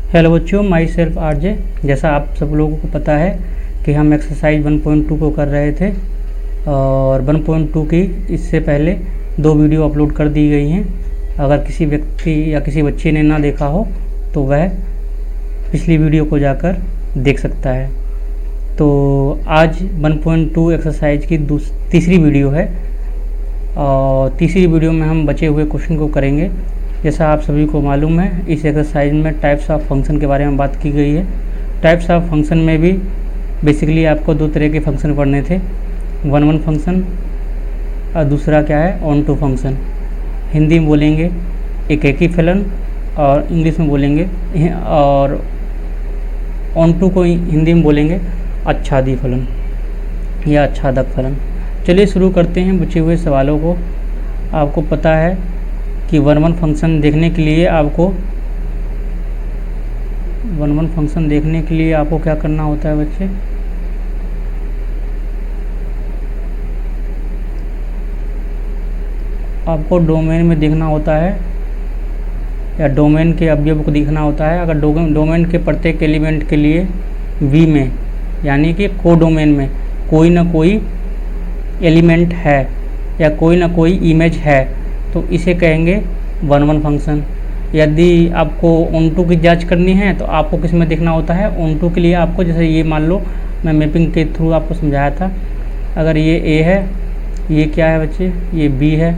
Hello बच्चों, my self RJ. जैसा आप सब लोगों को पता है कि हम एक्सरसाइज 1.2 को कर रहे थे और 1.2 की इससे पहले 2 वीडियो अपलोड कर दी गई हैं। अगर किसी व्यक्ति या किसी बच्चे ने ना देखा हो तो वह पिछली वीडियो को जाकर देख सकता है। तो आज 1.2 एक्सरसाइज की तीसरी वीडियो है और तीसरी वीडियो में हम बचे हुए क्वेश्चन को करेंगे। जैसा आप सभी को मालूम है, इस एक्सरसाइज में टाइप्स ऑफ फंक्शन के बारे में बात की गई है। टाइप्स ऑफ फंक्शन में भी बेसिकली आपको 2 तरह के फंक्शन पढ़ने थे, वन फंक्शन और दूसरा क्या है, ऑन टू फंक्शन। हिंदी में बोलेंगे एकेकी फलन और इंग्लिश में बोलेंगे, और ऑन टू को हिंदी में बोलेंगे आच्छादी फलन या आच्छादक फलन। चलिए शुरू करते हैं बचे हुए सवालों को। आपको पता है कि वन फंक्शन देखने के लिए आपको क्या करना होता है बच्चे? आपको डोमेन में देखना होता है या डोमेन के अवयव को देखना होता है। अगर डोमेन के प्रत्येक एलिमेंट के लिए वी में यानी कि कोडोमेन में कोई ना कोई एलिमेंट है या कोई ना कोई इमेज है तो इसे कहेंगे वन फंक्शन। यदि आपको ऑन टू की जांच करनी है तो आपको किस में देखना होता है? ऑन टू के लिए आपको, जैसे ये मान लो मैं मैपिंग के थ्रू आपको समझाया था, अगर ये ए है, ये क्या है बच्चे, ये बी है,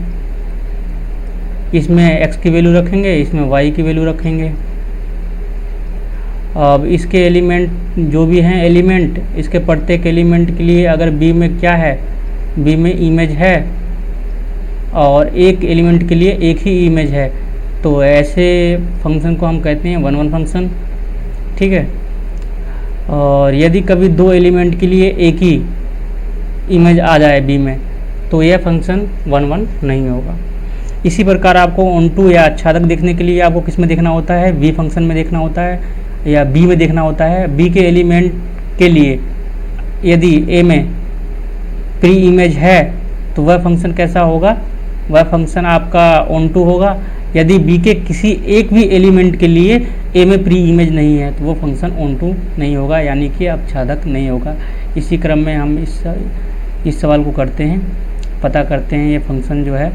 इसमें एक्स की वैल्यू रखेंगे, इसमें वाई की वैल्यू रखेंगे। अब इसके एलिमेंट जो भी हैं एलिमेंट, इसके प्रत्येक एलिमेंट के लिए अगर बी में क्या है, बी में इमेज है और एक एलिमेंट के लिए एक ही इमेज है तो ऐसे फंक्शन को हम कहते हैं वन फंक्शन। ठीक है। और यदि कभी 2 एलिमेंट के लिए एक ही इमेज आ जाए बी में तो यह फंक्शन वन नहीं होगा। इसी प्रकार आपको ऑन टू या आच्छादक देखने के लिए आपको किस में देखना होता है? वी फंक्शन में देखना होता है या बी में देखना होता है। बी के एलिमेंट के लिए यदि ए में प्री इमेज है तो वह फंक्शन कैसा होगा? वह फंक्शन आपका ऑन टू होगा। यदि बी के किसी एक भी एलिमेंट के लिए ए में प्री इमेज नहीं है तो वो फंक्शन ऑन टू नहीं होगा, यानी कि आच्छादक नहीं होगा। इसी क्रम में हम इस सवाल को करते हैं, पता करते हैं ये फंक्शन जो है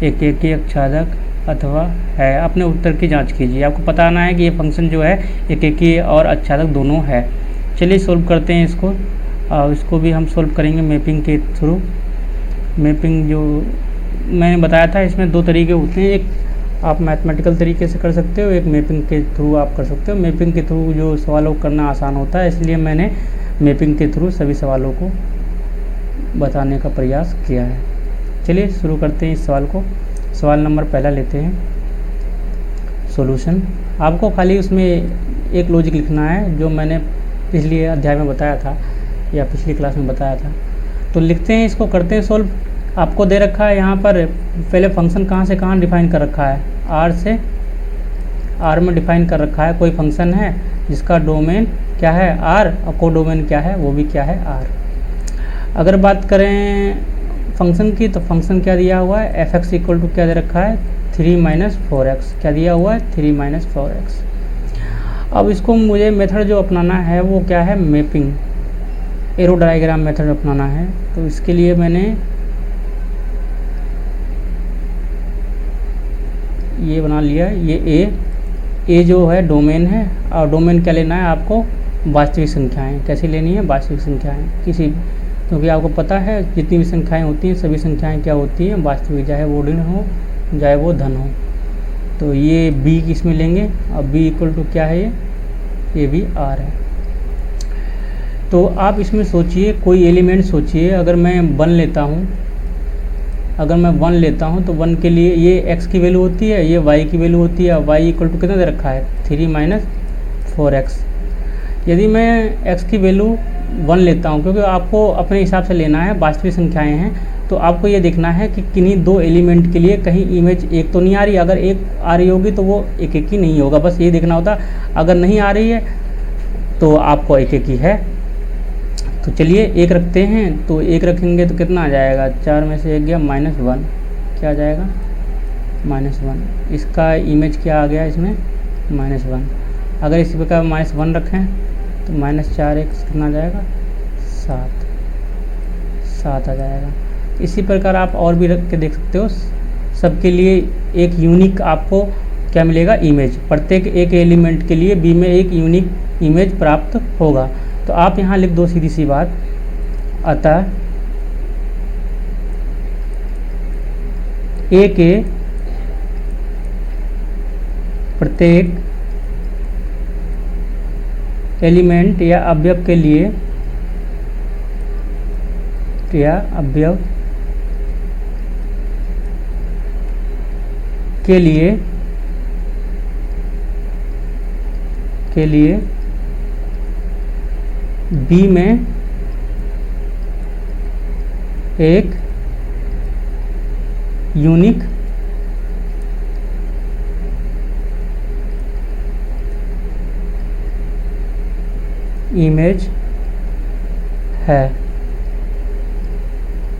एकेकी आच्छादक अथवा है। अपने उत्तर की जांच कीजिए। आपको पता आना है कि ये फंक्शन जो है एकेकी और आच्छादक दोनों है। चलिए सोल्व करते हैं इसको, और इसको भी हम सोल्व करेंगे मैपिंग के थ्रू। मैपिंग जो मैंने बताया था, इसमें 2 तरीके होते हैं, एक आप मैथमेटिकल तरीके से कर सकते हो, एक मैपिंग के थ्रू आप कर सकते हो। मैपिंग के थ्रू जो सवालों को करना आसान होता है, इसलिए मैंने मैपिंग के थ्रू सभी सवालों को बताने का प्रयास किया है। चलिए शुरू करते हैं इस सवाल को। सवाल नंबर पहला लेते हैं, सॉल्यूशन। आपको खाली उसमें एक लॉजिक लिखना है जो मैंने पिछले अध्याय में बताया था या पिछली क्लास में बताया था। तो लिखते हैं, इसको करते हैं सोल्व। आपको दे रखा है यहाँ पर पहले फंक्शन कहाँ से कहाँ डिफाइन कर रखा है, आर से आर में डिफाइन कर रखा है। कोई फंक्शन है जिसका डोमेन क्या है, आर, और कोडोमेन क्या है, वो भी क्या है, आर। अगर बात करें फंक्शन की तो फंक्शन क्या दिया हुआ है, एफ एक्स इक्वल टू क्या दे रखा है, 3 - 4x। क्या दिया हुआ है, 3 - 4x। अब इसको मुझे मेथड जो अपनाना है वो क्या है, मैपिंग, एरो डायग्राम मेथड अपनाना है। तो इसके लिए मैंने ये बना लिया। ये ए जो है डोमेन है, और डोमेन क्या लेना है आपको, वास्तविक संख्याएं। कैसी लेनी है, वास्तविक संख्याएं। क्योंकि आपको पता है जितनी भी संख्याएं होती हैं सभी संख्याएं क्या होती हैं, वास्तविक, चाहे वो ऋण हो चाहे वो धन हो। तो ये बी किसमें लेंगे, और बी इक्वल टू क्या है, ये भी आर है। तो आप इसमें सोचिए, कोई एलिमेंट सोचिए। अगर मैं 1 लेता हूँ, तो 1 के लिए ये x की वैल्यू होती है, ये y की वैल्यू होती है। y इक्वल टू कितना दे रखा है, 3 - 4x। यदि मैं x की वैल्यू 1 लेता हूँ, क्योंकि आपको अपने हिसाब से लेना है, वास्तविक संख्याएं हैं, तो आपको ये देखना है कि किन्हीं 2 एलिमेंट के लिए कहीं इमेज एक तो नहीं आ रही। अगर एक आ रही होगी तो वो एकेकी नहीं होगा, बस ये देखना होता। अगर नहीं आ रही है तो आपको एकेकी है। तो चलिए 1 रखते हैं, तो 1 रखेंगे तो कितना आ जाएगा, 4 में से 1 गया -1, क्या आ जाएगा -1। इसका इमेज क्या आ गया इसमें -1। अगर इसी प्रकार -1 रखें तो -4x कितना आ जाएगा 7 आ जाएगा। इसी प्रकार आप और भी रख के देख सकते हो। सबके लिए एक यूनिक आपको क्या मिलेगा इमेज, प्रत्येक एक एलिमेंट के लिए बी में एक यूनिक इमेज प्राप्त होगा। तो आप यहाँ लिख दो सीधी सी बात, अतः ए के प्रत्येक एलिमेंट या अवयव के लिए बी में एक यूनिक इमेज है।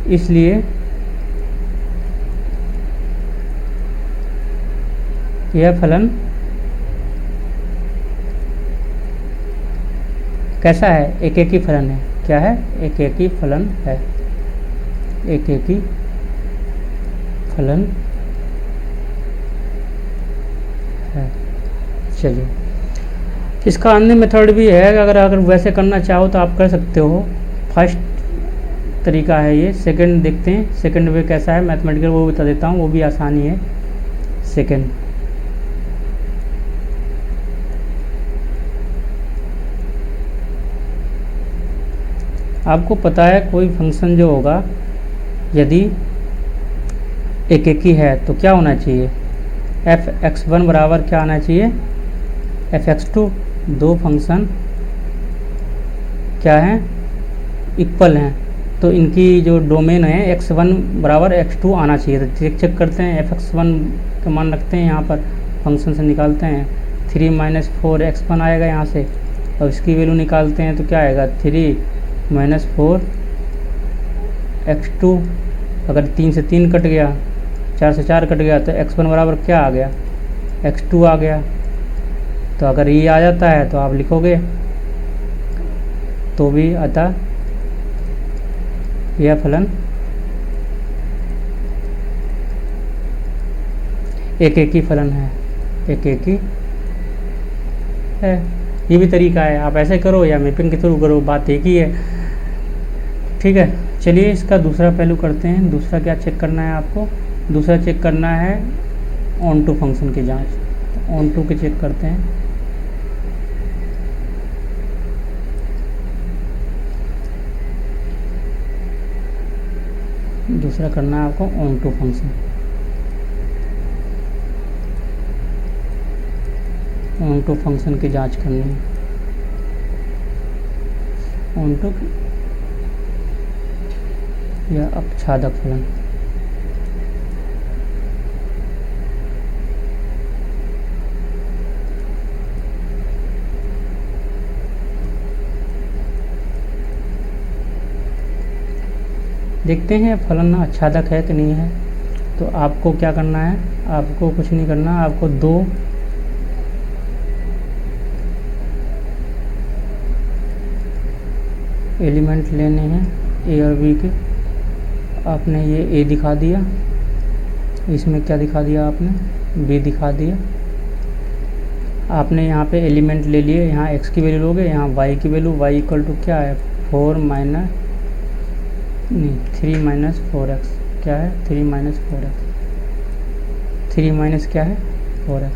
इसलिए यह फलन कैसा है, एकेकी फलन है। क्या है, एकेकी फलन है, एकेकी फलन है। चलिए, इसका अन्य मेथड भी है, अगर वैसे करना चाहो तो आप कर सकते हो। फर्स्ट तरीका है ये। सेकंड देखते हैं, सेकंड वे कैसा है मैथमेटिकल, वो बता देता हूँ, वो भी आसानी है। सेकंड, आपको पता है कोई फंक्शन जो होगा यदि एकेकी है तो क्या होना चाहिए, f(x1) बराबर क्या आना चाहिए f(x2)। दो फंक्शन क्या हैं, इक्वल हैं, तो इनकी जो डोमेन है x1 बराबर x2 आना चाहिए। तो चेक करते हैं, f(x1) का मान रखते हैं यहाँ पर, फंक्शन से निकालते हैं 3 - 4x1 आएगा यहाँ से, और इसकी वैल्यू निकालते हैं तो क्या आएगा 3 - 4x2। अगर 3 से 3 कट गया, 4 से 4 कट गया, तो x1 बराबर क्या आ गया x2 आ गया। तो अगर ये आ जाता है तो आप लिखोगे तो भी, अतः यह फलन एकेकी फलन है, एकेकी है। ये भी तरीका है, आप ऐसे करो या मैपिंग के थ्रू करो, बात एक ही है। ठीक है, चलिए इसका दूसरा पहलू करते हैं। दूसरा क्या चेक करना है आपको, दूसरा चेक करना है ऑन टू फंक्शन की जांच। ऑन टू के चेक करते हैं। दूसरा करना है आपको onto function. Onto function की जांच करनी है। ऑन टू या अपच्छादक फलन। देखते हैं फलन आच्छादक है कि नहीं है। तो आपको क्या करना है, आपको कुछ नहीं करना, आपको दो एलिमेंट लेने हैं ए और बी के। आपने ये ए दिखा दिया, इसमें क्या दिखा दिया आपने बी दिखा दिया। आपने यहाँ पे एलिमेंट ले लिए, यहाँ x की वैल्यू लोगे, यहाँ y की वैल्यू, y इक्वल टू क्या है 3 - 4x। क्या है 3 - 4x, 3 माइनस क्या है 4x।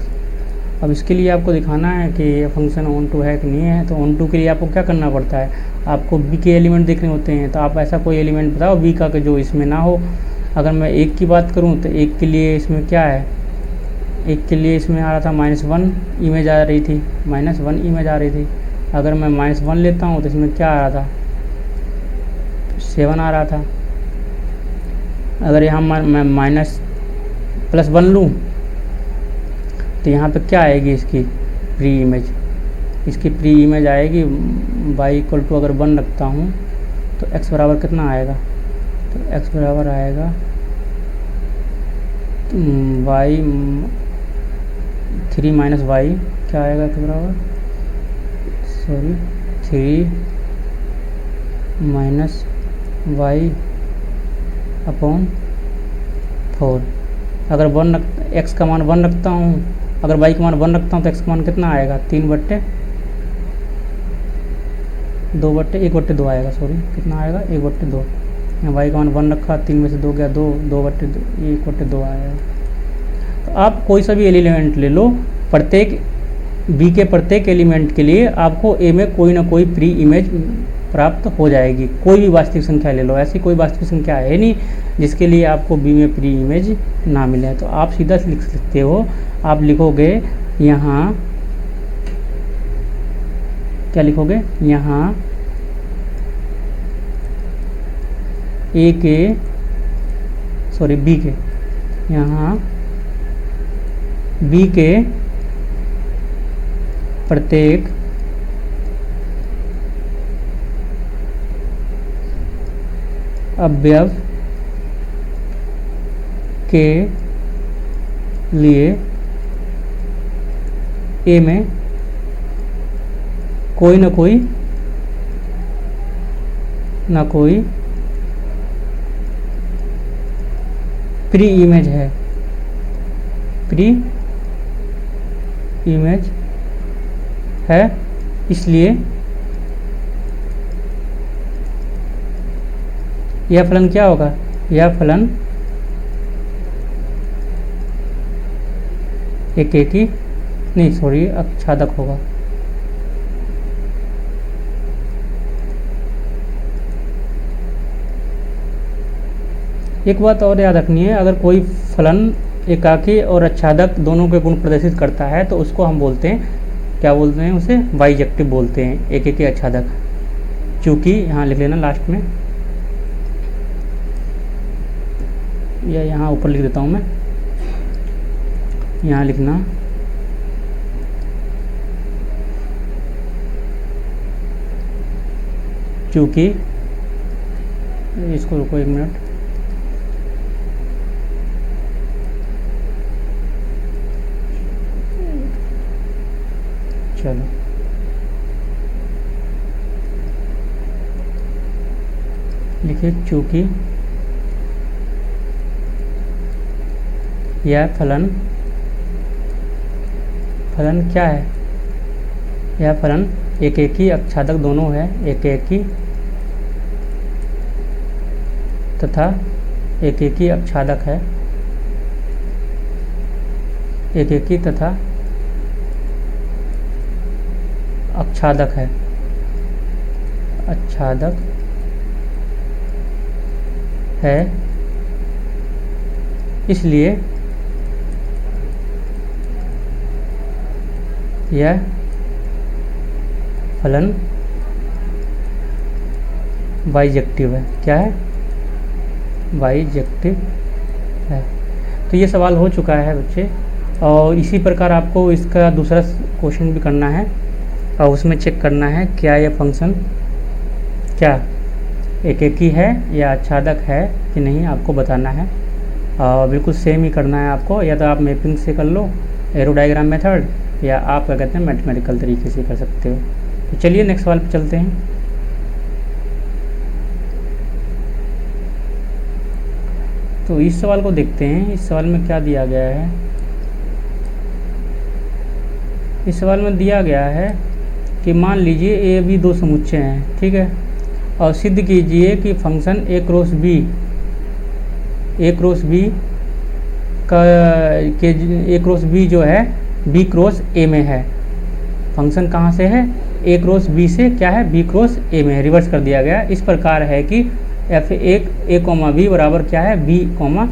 अब इसके लिए आपको दिखाना है कि ये फंक्शन ऑन टू है कि नहीं है। तो ऑन टू के लिए आपको क्या करना पड़ता है, आपको बी के एलिमेंट देखने होते हैं। तो आप ऐसा कोई एलिमेंट बताओ बी का जो इसमें ना हो। अगर मैं एक की बात करूं तो एक के लिए इसमें क्या है, एक के लिए इसमें आ रहा था -1 इमेज आ रही थी, -1 इमेज आ रही थी। अगर मैं -1 लेता हूं तो इसमें क्या आ रहा था 7 आ रहा था। अगर यहाँ मैं +1 लूँ तो यहाँ पे क्या आएगी इसकी प्री इमेज, इसकी प्री इमेज आएगी y इक्वल टू अगर 1 रखता हूँ तो x बराबर कितना आएगा, तो x बराबर आएगा, वाई 3 माइनस वाई क्या आएगा तो बराबर, सॉरी 3 माइनस वाई अपॉन 4। अगर एक्स का मान 1 रखता हूँ, अगर वाई का मान 1 रखता हूँ तो एक्स का मान कितना आएगा, 1/2 आएगा, सॉरी कितना आएगा 1/2। वाई का मान 1 रखा, 3 में से 2 गया 1/2 आएगा। तो आप कोई सा भी एलिमेंट ले लो, प्रत्येक बी के प्रत्येक एलिमेंट के लिए आपको ए में कोई ना कोई प्री इमेज प्राप्त हो जाएगी। कोई भी वास्तविक संख्या ले लो, ऐसी कोई वास्तविक संख्या है नहीं जिसके लिए आपको बी में प्री इमेज ना मिले। तो आप सीधा लिख सकते हो, आप लिखोगे यहाँ क्या लिखोगे, यहाँ ए के सॉरी बी के, यहाँ बी के प्रत्येक अवयव के लिए ए में कोई ना कोई प्री इमेज है, प्री इमेज है। इसलिए यह फलन क्या होगा, यह फलन एकेकी नहीं सॉरी आच्छादक होगा। एक बात और याद रखनी है, अगर कोई फलन एकाकी और आच्छादक दोनों के गुण प्रदर्शित करता है तो उसको हम बोलते हैं, क्या बोलते हैं उसे, बाइजेक्टिव बोलते हैं, एकेकी आच्छादक। चूँकि यहाँ लिख लेना लास्ट में, या यहाँ ऊपर लिख देता हूँ मैं, यहाँ लिखना चूँकि, इसको रुको 1 मिनट, चलो लिखिए चूँकि यह फलन क्या है, यह फलन एकेकी आच्छादक दोनों है, एकेकी तथा एकेकी आच्छादक है, एकेकी तथा आच्छादक है, आच्छादक है। इसलिए यह फलन बाइजेक्टिव है। क्या है, बाइजेक्टिव है। तो ये सवाल हो चुका है बच्चे, और इसी प्रकार आपको इसका दूसरा क्वेश्चन भी करना है और उसमें चेक करना है क्या यह फंक्शन क्या एकेकी है या आच्छादक है कि नहीं, आपको बताना है। और बिल्कुल सेम ही करना है आपको, या तो आप मैपिंग से कर लो, एरो डायग्राम मेथड, या आप क्या कहते हैं मैथमेटिकल तरीके से कर सकते हो। तो चलिए नेक्स्ट सवाल पे चलते हैं। तो इस सवाल को देखते हैं, इस सवाल में क्या दिया गया है। इस सवाल में दिया गया है कि मान लीजिए ए बी दो समुच्चय हैं, ठीक है, और सिद्ध कीजिए कि फंक्शन ए क्रॉस बी जो है बी क्रॉस ए में है। फंक्शन कहाँ से है, ए क्रॉस बी से क्या है, बी क्रॉस ए में है। रिवर्स कर दिया गया, इस प्रकार है कि f1 a, b बराबर क्या है, b, a,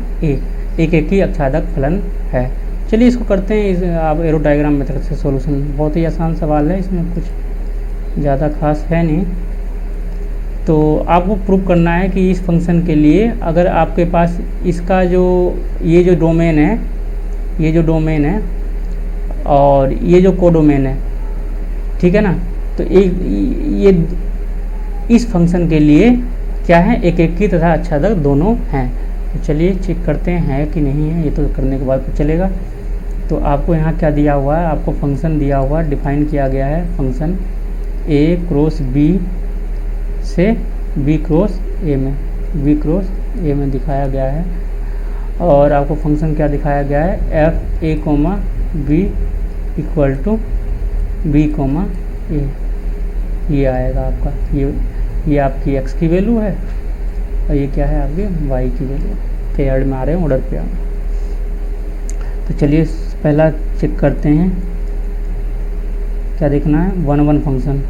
एकेकी आच्छादक फलन है। चलिए इसको करते हैं, आप एरो डायग्राम मेथड से सॉल्यूशन। बहुत ही आसान सवाल है, इसमें कुछ ज़्यादा खास है नहीं। तो आपको प्रूव करना है कि इस फंक्शन के लिए अगर आपके पास इसका ये जो डोमेन है और ये जो कोडोमेन है, ठीक है ना, तो ये इस फंक्शन के लिए क्या है, एकेकी तथा आच्छादक दोनों हैं। तो चलिए चेक करते हैं कि नहीं है, ये तो करने के बाद पता चलेगा। तो आपको यहाँ क्या दिया हुआ है, आपको फंक्शन दिया हुआ है, डिफाइन किया गया है फंक्शन a क्रॉस b से b क्रॉस a में दिखाया गया है। और आपको फंक्शन क्या दिखाया गया है, f a comma b equal to b comma a, ये आएगा आपका, ये आपकी x की वैल्यू है और ये क्या है आपकी y की वैल्यू। पेयर्ड में आ रहे हैं, ऑर्डर पे आ रहे हैं। तो चलिए पहला चेक करते हैं, क्या देखना है, वन फंक्शन,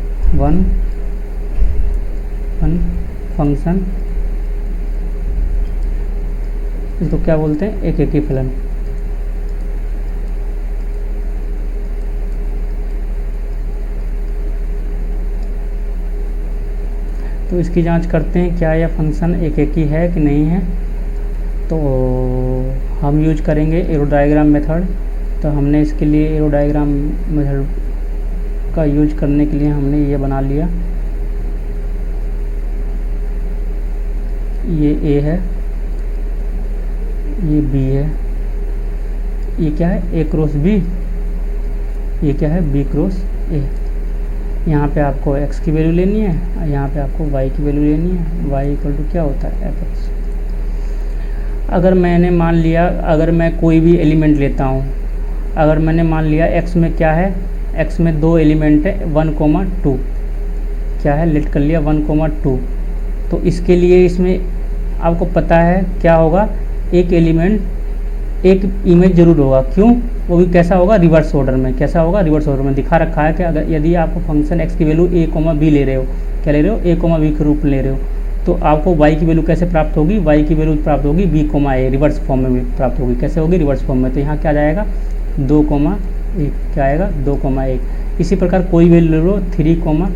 इसको क्या बोलते हैं, एक ही फलन। तो इसकी जांच करते हैं क्या यह फंक्शन एक ही है कि नहीं है। तो हम यूज करेंगे एरो डायग्राम मेथड। तो हमने इसके लिए एरो डायग्राम मेथड का यूज करने के लिए हमने ये बना लिया, ये a है, ये b है, ये क्या है a क्रॉस b, ये क्या है b क्रॉस a। यहाँ पे आपको x की वैल्यू लेनी है और यहाँ पे आपको y की वैल्यू लेनी है। y इक्वल टू क्या होता है f(x). अगर मैंने मान लिया, अगर मैं कोई भी एलिमेंट लेता हूँ, अगर मैंने मान लिया x में क्या है, x में दो एलिमेंट है 1,2, क्या है लेट कर लिया 1,2। तो इसके लिए इसमें आपको पता है क्या होगा, एक एलिमेंट एक इमेज जरूर होगा। क्यों, वो भी कैसा होगा, रिवर्स ऑर्डर में। कैसा होगा, रिवर्स ऑर्डर में दिखा रखा है कि अगर यदि आप फंक्शन x की वैल्यू a, b ले रहे हो, क्या ले रहे हो, a, b के रूप में ले रहे हो, तो आपको y की वैल्यू कैसे प्राप्त होगी, y की वैल्यू प्राप्त होगी b, a रिवर्स फॉर्म में प्राप्त होगी। कैसे होगी, रिवर्स फॉर्म में। तो यहाँ क्या जाएगा 2,1, क्या आएगा 2,1। इसी प्रकार कोई वैल्यू ले लो 3,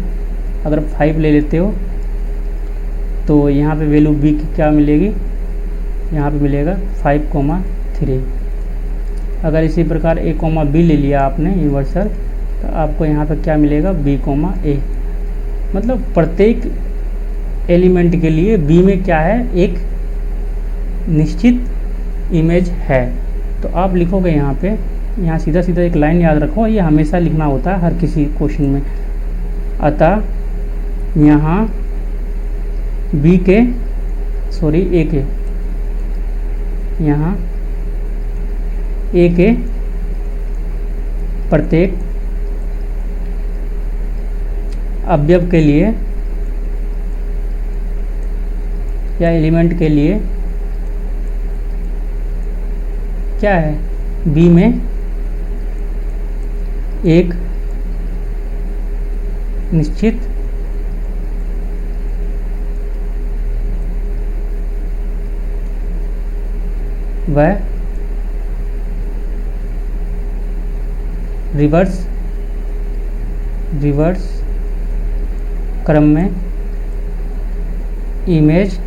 अगर 5 ले लेते हो तो यहाँ पे वैल्यू b की क्या मिलेगी, यहाँ पे मिलेगा 5,3। अगर इसी प्रकार a, b ले लिया आपने यूनिवर्सल, तो आपको यहाँ पे क्या मिलेगा b, a। मतलब प्रत्येक एलिमेंट के लिए b में क्या है, एक निश्चित इमेज है। तो आप लिखोगे यहाँ पे, यहाँ सीधा सीधा एक लाइन याद रखो, ये हमेशा लिखना होता है हर किसी क्वेश्चन में। अतः यहाँ b के, सॉरी a के, यहाँ a के प्रत्येक अवयव के लिए या एलिमेंट के लिए क्या है, b में एक निश्चित व रिवर्स क्रम में इमेज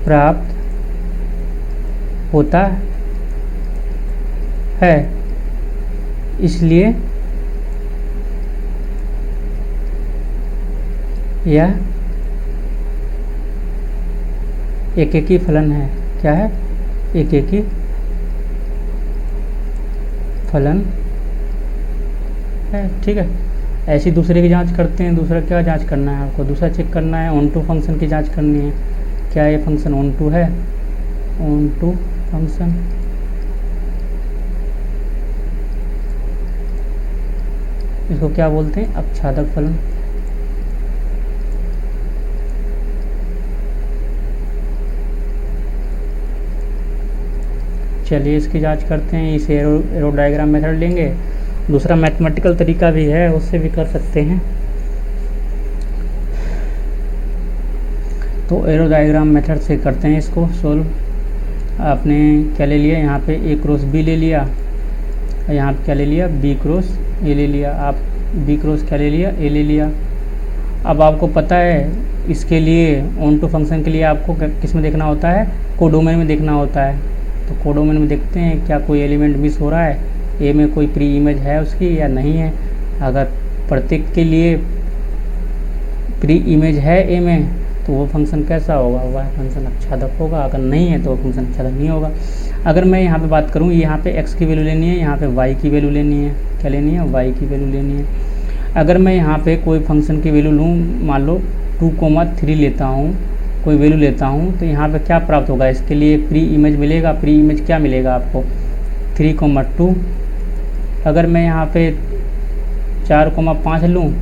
प्राप्त होता है। इसलिए यह एक ही फलन है। क्या है, एक ही फलन है। ठीक है, ऐसी दूसरे की जांच करते हैं। दूसरा क्या जांच करना है आपको, दूसरा चेक करना है ऑन टू फंक्शन की जांच करनी है। क्या ये फंक्शन ऑन टू है, ऑन टू फंक्शन। इसको क्या बोलते हैं, अपच्छादक फलन। चलिए इसकी जांच करते हैं। इसे एरो डायग्राम मेथड लेंगे। दूसरा मैथमेटिकल तरीका भी है, उससे भी कर सकते हैं। तो एरो डायग्राम मेथड से करते हैं इसको सोल्व। आपने क्या ले लिया, यहाँ पे a क्रॉस b ले लिया, यहाँ पे क्या ले लिया, b क्रॉस a ले लिया। आप b क्रॉस क्या ले लिया, a ले लिया। अब आपको पता है इसके लिए ऑन टू फंक्शन के लिए आपको किस में देखना होता है, कोडोमेन में देखना होता है। तो कोडोमेन में देखते हैं क्या कोई एलिमेंट मिस हो रहा है, ए में कोई प्री इमेज है उसकी या नहीं है। अगर प्रत्येक के लिए प्री इमेज है ए में, तो वो फंक्शन कैसा होगा, वह फंक्शन आच्छादक होगा। अगर नहीं है तो वो फंक्शन आच्छादक नहीं होगा। अगर मैं यहाँ पे बात करूँ, यहाँ पे x की वैल्यू लेनी है, यहाँ पे y की वैल्यू लेनी है, क्या लेनी है, y की वैल्यू लेनी है। अगर मैं यहाँ पे कोई फंक्शन की वैल्यू लूँ, मान लो 2,3 लेता हूँ, कोई वैल्यू लेता हूँ, तो यहाँ पे क्या प्राप्त होगा, इसके लिए प्री इमेज मिलेगा। प्री इमेज क्या मिलेगा आपको, 3,2। अगर मैं यहाँ पे 4,5 लूँ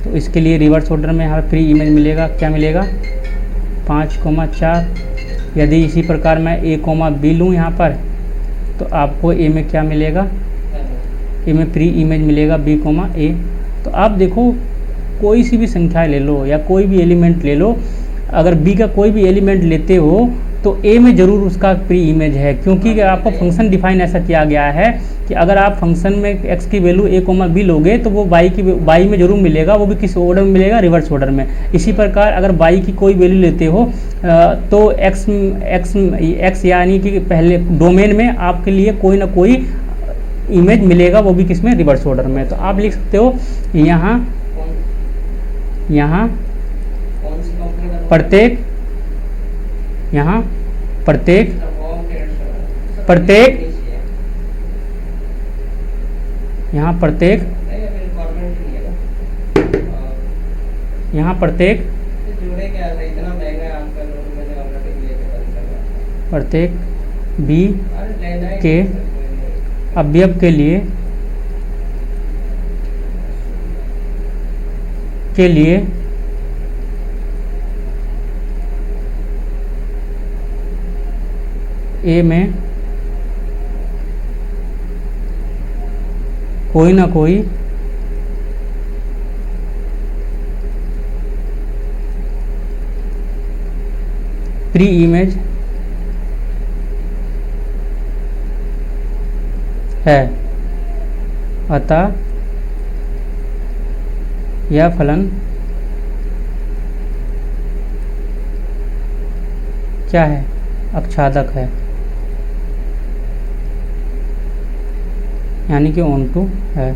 तो इसके लिए रिवर्स ऑर्डर में यहाँ पे प्री इमेज मिलेगा, क्या मिलेगा, 5,4। यदि इसी प्रकार मैं a,b लूँ यहाँ पर, तो आपको a में क्या मिलेगा, a में प्री इमेज मिलेगा b,a। तो आप देखो, कोई सी भी संख्या ले लो या कोई भी एलिमेंट ले लो, अगर b का कोई भी एलिमेंट लेते हो तो a में ज़रूर उसका प्री इमेज है, क्योंकि आपको फंक्शन डिफाइन ऐसा किया गया है कि अगर आप फंक्शन में x की वैल्यू a,b लोगे तो वो y में ज़रूर मिलेगा, वो भी किस ऑर्डर में मिलेगा, रिवर्स ऑर्डर में। इसी प्रकार अगर y की कोई वैल्यू लेते हो तो x यानी कि पहले डोमेन में आपके लिए कोई ना कोई इमेज मिलेगा, वो भी किस में, रिवर्स ऑर्डर में। तो आप लिख सकते हो यहाँ प्रत्येक b के अवयव के लिए a में कोई ना कोई प्री इमेज है, अतः यह फलन क्या है, आच्छादक है, यानी कि ऑनटू है।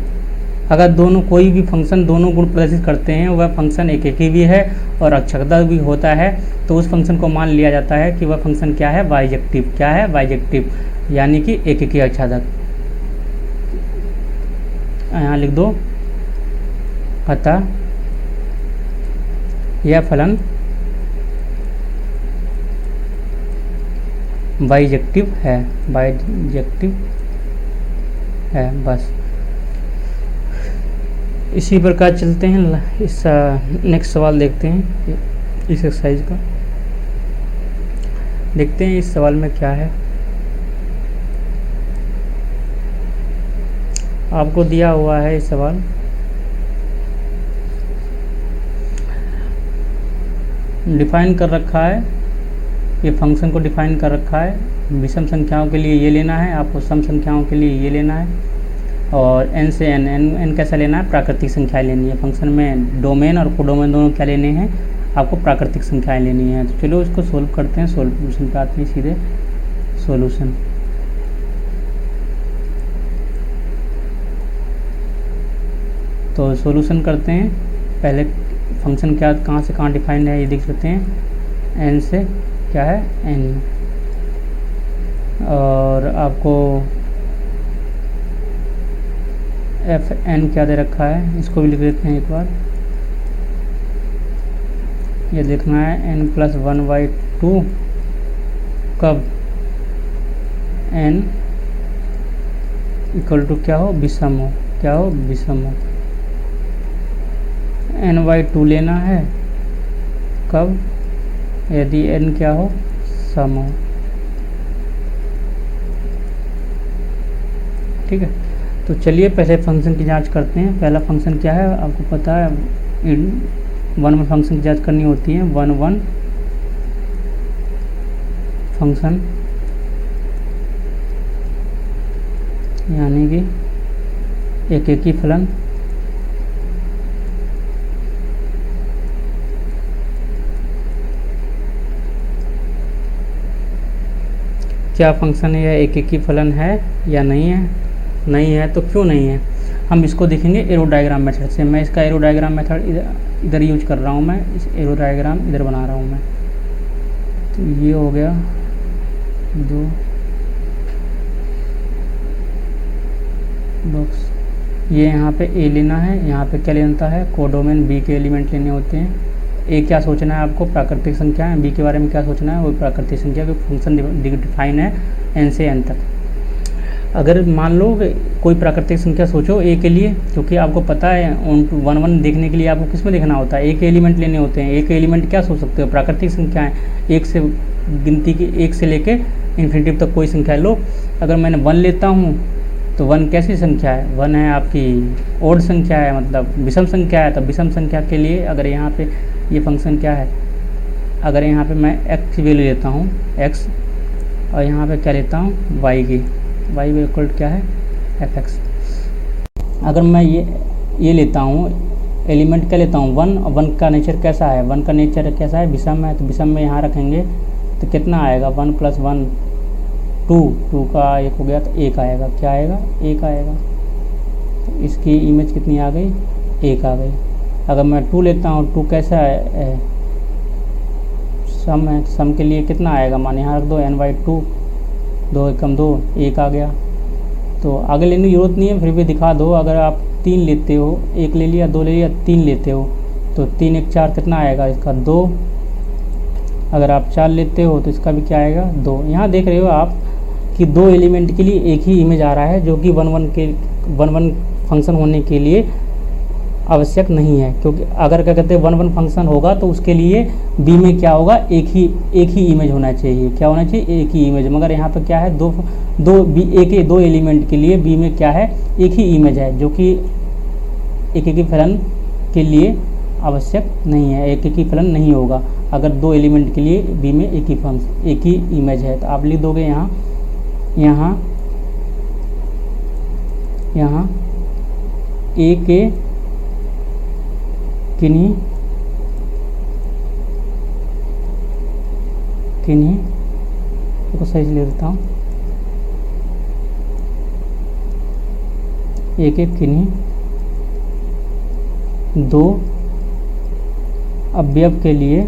अगर दोनों कोई भी फंक्शन दोनों गुण प्रदर्शित करते हैं, वह फंक्शन एक ही भी है और आच्छादक भी होता है, तो उस फंक्शन को मान लिया जाता है कि वह फंक्शन क्या है, बाइजेक्टिव। क्या है, बाइजेक्टिव, यानी कि एक ही आच्छादक। यहाँ लिख दो, अतः यह फलन बाइजेक्टिव है, बाइजेक्टिव है। बस इसी प्रकार चलते हैं, इस नेक्स्ट सवाल देखते हैं, इस एक्सरसाइज का देखते हैं इस सवाल में क्या है। आपको दिया हुआ है इस सवाल, डिफाइन कर रखा है, ये फंक्शन को डिफाइन कर रखा है। विषम संख्याओं के लिए ये लेना है, आपको सम संख्याओं के लिए ये लेना है, और n से n कैसा लेना है, प्राकृतिक संख्याएं लेनी है। फंक्शन में डोमेन और कोडोमेन दोनों क्या लेने हैं, आपको प्राकृतिक संख्याएं लेनी है। तो चलो इसको सोल्व करते हैं, सोल्यूशन पे आते हैं सीधे, सोल्यूशन। तो सोल्यूशन करते हैं, पहले फंक्शन क्या कहाँ से कहाँ डिफाइन है ये देख सकते हैं, n से क्या है, n, और आपको एफ एन क्या दे रखा है, इसको भी लिख देते हैं एक बार। ये लिखना है n+1/2 कब n इक्वल टू क्या हो, विषम हो, क्या हो, विषम हो। n/2 लेना है कब, यदि n क्या हो, सम हो। ठीक है, तो चलिए पहले फंक्शन की जांच करते हैं। पहला फंक्शन क्या है, आपको पता है, 1 में फंक्शन की जांच करनी होती है, 1 फंक्शन, यानी कि एक ही फलन। क्या फंक्शन यह एक ही फलन है या नहीं है, नहीं है तो क्यों नहीं है। हम इसको देखेंगे एरो डायग्राम मेथड से। मैं इसका एरो डायग्राम मेथड इधर यूज कर रहा हूँ, मैं इस एरो डायग्राम इधर बना रहा हूँ मैं। तो ये हो गया 2 बॉक्स। ये यहाँ पे ए लेना है, यहाँ पे क्या लेना है, कोडोमेन बी के एलिमेंट लेने होते हैं। ए क्या सोचना है आपको, प्राकृतिक संख्या है। बी के बारे में क्या सोचना है, वो प्राकृतिक संख्या के फंक्शन डिफाइन है एन से एन तक। अगर मान लो कोई प्राकृतिक संख्या सोचो ए के लिए, क्योंकि आपको पता है 1 1 देखने के लिए आपको किस में देखना होता है, ए के एलिमेंट लेने होते हैं। ए के एलिमेंट क्या सोच सकते हो, प्राकृतिक संख्याएं, एक से गिनती की 1 से लेके इन्फिनिटी तक कोई संख्या लो। अगर मैंने 1 लेता हूँ तो 1 कैसी संख्या है, 1 है आपकी ओड संख्या है, मतलब विषम संख्या है। तो विषम संख्या के लिए अगर यहाँ पे ये फंक्शन क्या है, अगर यहाँ पे मैं x की वैल्यू लेता हूँ x, और यहाँ पे क्या लेता हूँ y की, y इक्वल क्या है fx। अगर मैं ये लेता हूँ एलिमेंट क्या लेता हूँ 1, और 1 का नेचर कैसा है, 1 का नेचर कैसा है, विषम है। तो विषम में यहाँ रखेंगे तो कितना आएगा, 1 + 1 2 का 1 हो गया तो 1 आएगा। क्या आएगा, 1 आएगा। तो इसकी इमेज कितनी आ गई, 1 आ गई। अगर मैं 2 लेता हूँ, 2 कैसा है, सम है। सम के लिए कितना आएगा, मान यहाँ रख दो n/2, 2 × 2 1 आ गया। तो आगे लेने की जरूरत नहीं है, फिर भी दिखा दो। अगर आप 3 लेते हो, 1 ले लिया, 2 ले लिया, 3 लेते हो तो 3 × 4 कितना आएगा इसका 2। अगर आप 4 लेते हो तो इसका भी क्या आएगा 2। यहाँ देख रहे हो आप कि 2 एलिमेंट के लिए एक ही इमेज आ रहा है, जो कि 1 1 फंक्शन होने के लिए आवश्यक नहीं है। क्योंकि अगर क्या कहते हैं 1 1 फंक्शन होगा तो उसके लिए बी में क्या होगा, एक ही इमेज होना चाहिए। क्या होना चाहिए, एक ही इमेज। मगर यहाँ पर क्या है, दो एलिमेंट के लिए बी में क्या है, एक ही इमेज है, जो कि एक ही फलन के लिए आवश्यक नहीं है, एक ही फलन नहीं होगा। अगर 2 एलिमेंट के लिए बी में एक ही इमेज है। तो आप लिख दोगे यहाँ ए के किन्हीं को सही से ले देता हूँ, एक किन्हीं 2 अवयव के लिए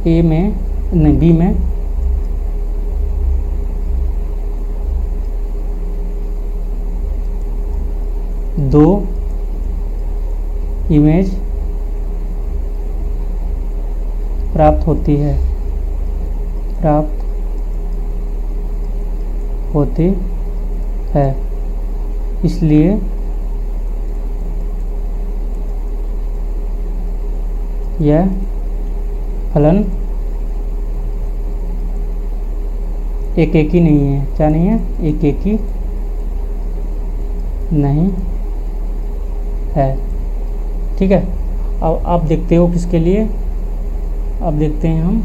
ए में नहीं बी में दो इमेज प्राप्त होती है। इसलिए यह फलन एक ही नहीं है। क्या नहीं है, एक ही नहीं है। ठीक है। अब आप देखते हो किसके लिए, अब देखते हैं हम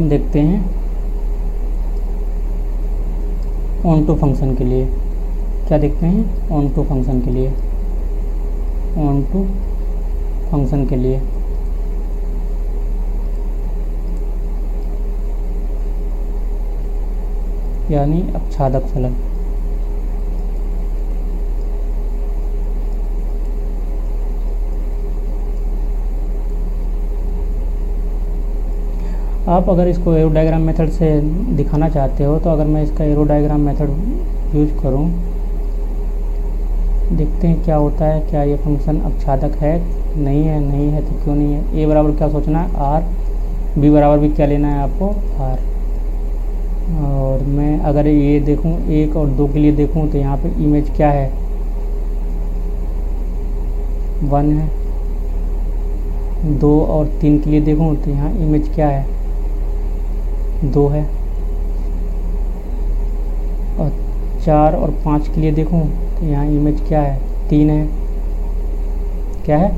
देखते हैं ऑन2 फंक्शन के लिए। क्या देखते हैं, ऑन2 फंक्शन के लिए, ऑन2 फंक्शन के लिए यानी अपछादक फलन। आप अगर इसको एरो डायग्राम मेथड से दिखाना चाहते हो तो अगर मैं इसका एरो डायग्राम मेथड यूज करूं, देखते हैं क्या होता है। क्या ये फंक्शन अपछादक है, नहीं है तो क्यों नहीं है। ए बराबर क्या सोचना है, आर। बी बराबर भी क्या लेना है आपको, आर। और मैं अगर ये देखूं 1 और 2 के लिए देखूं तो यहाँ पे इमेज क्या है, 1 है। 2 और 3 के लिए देखूं तो यहाँ इमेज क्या है, 2 है। और 4 और 5 के लिए देखूं तो यहाँ इमेज क्या है, 3 है। क्या है,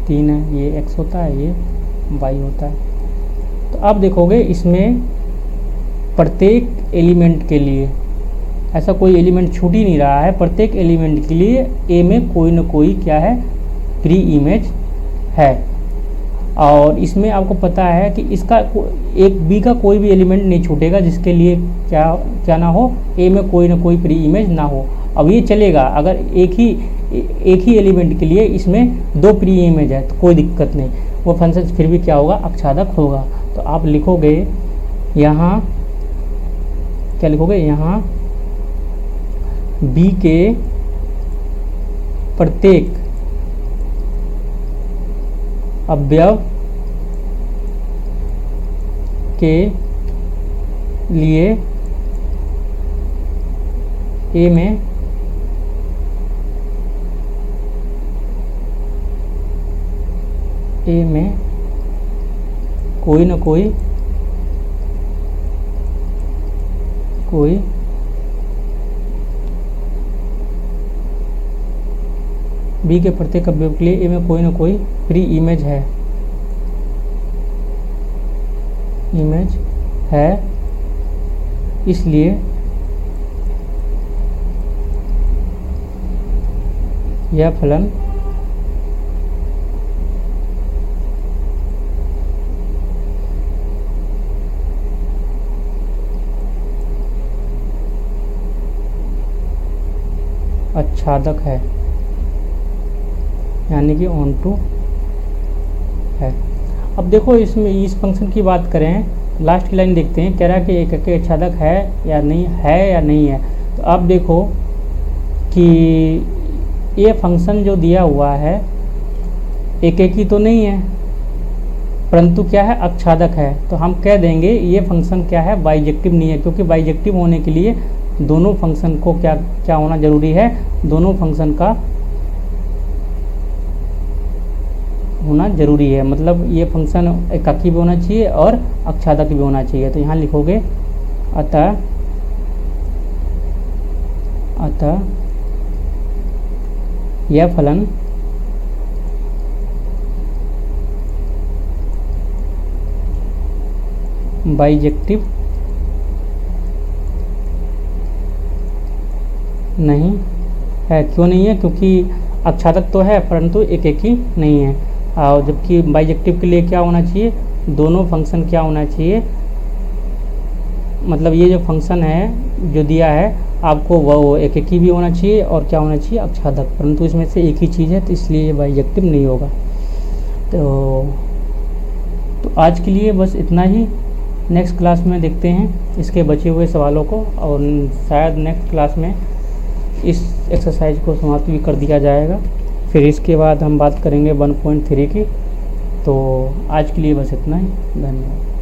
3 है। ये x होता है, ये y होता है। तो आप देखोगे इसमें प्रत्येक एलिमेंट के लिए ऐसा कोई एलिमेंट छूट ही नहीं रहा है। प्रत्येक एलिमेंट के लिए ए में कोई ना कोई क्या है, प्री इमेज है। और इसमें आपको पता है कि इसका एक बी का कोई भी एलिमेंट नहीं छूटेगा जिसके लिए क्या ना हो, ए में कोई ना कोई प्री इमेज ना हो। अब ये चलेगा अगर एक ही एलिमेंट के लिए इसमें 2 प्री इमेज है तो कोई दिक्कत नहीं, वो फंक्शन फिर भी क्या होगा, आच्छादक होगा। तो आप लिखोगे यहाँ, क्या लिखोगे, यहाँ बी के प्रत्येक अवयव के लिए ए में कोई न कोई बी के प्रत्येक अवयव के लिए ए में कोई न कोई प्री इमेज है, इसलिए यह फलन आच्छादक है, यानी कि ऑन टू है। अब देखो इसमें इस फंक्शन की बात करें, लास्ट की लाइन देखते हैं, कह रहा है कि एक के आच्छादक है या नहीं है। तो अब देखो कि ये फंक्शन जो दिया हुआ है एक ही तो नहीं है, परंतु क्या है, आच्छादक है। तो हम कह देंगे ये फंक्शन क्या है, बाइजेक्टिव नहीं है, क्योंकि बाइजेक्टिव होने के लिए दोनों फंक्शन को क्या होना जरूरी है, दोनों फंक्शन का होना जरूरी है। मतलब ये फंक्शन एकाकी भी होना चाहिए और आच्छादक भी होना चाहिए। तो यहाँ लिखोगे अतः यह फलन बाइजेक्टिव नहीं है। क्यों नहीं है, क्योंकि आच्छादक तो है परंतु एक ही नहीं है। और जबकि बाइजेक्टिव के लिए क्या होना चाहिए, दोनों फंक्शन क्या होना चाहिए, मतलब ये जो फंक्शन है जो दिया है आपको वो एक ही भी होना चाहिए और क्या होना चाहिए, आच्छादक, परंतु इसमें से एक ही चीज़ है तो इसलिए ये बाइजेक्टिव नहीं होगा। तो आज के लिए बस इतना ही। नेक्स्ट क्लास में देखते हैं इसके बचे हुए सवालों को, और शायद नेक्स्ट क्लास में इस एक्सरसाइज को समाप्त भी कर दिया जाएगा। फिर इसके बाद हम बात करेंगे 1.3 की। तो आज के लिए बस इतना ही, धन्यवाद।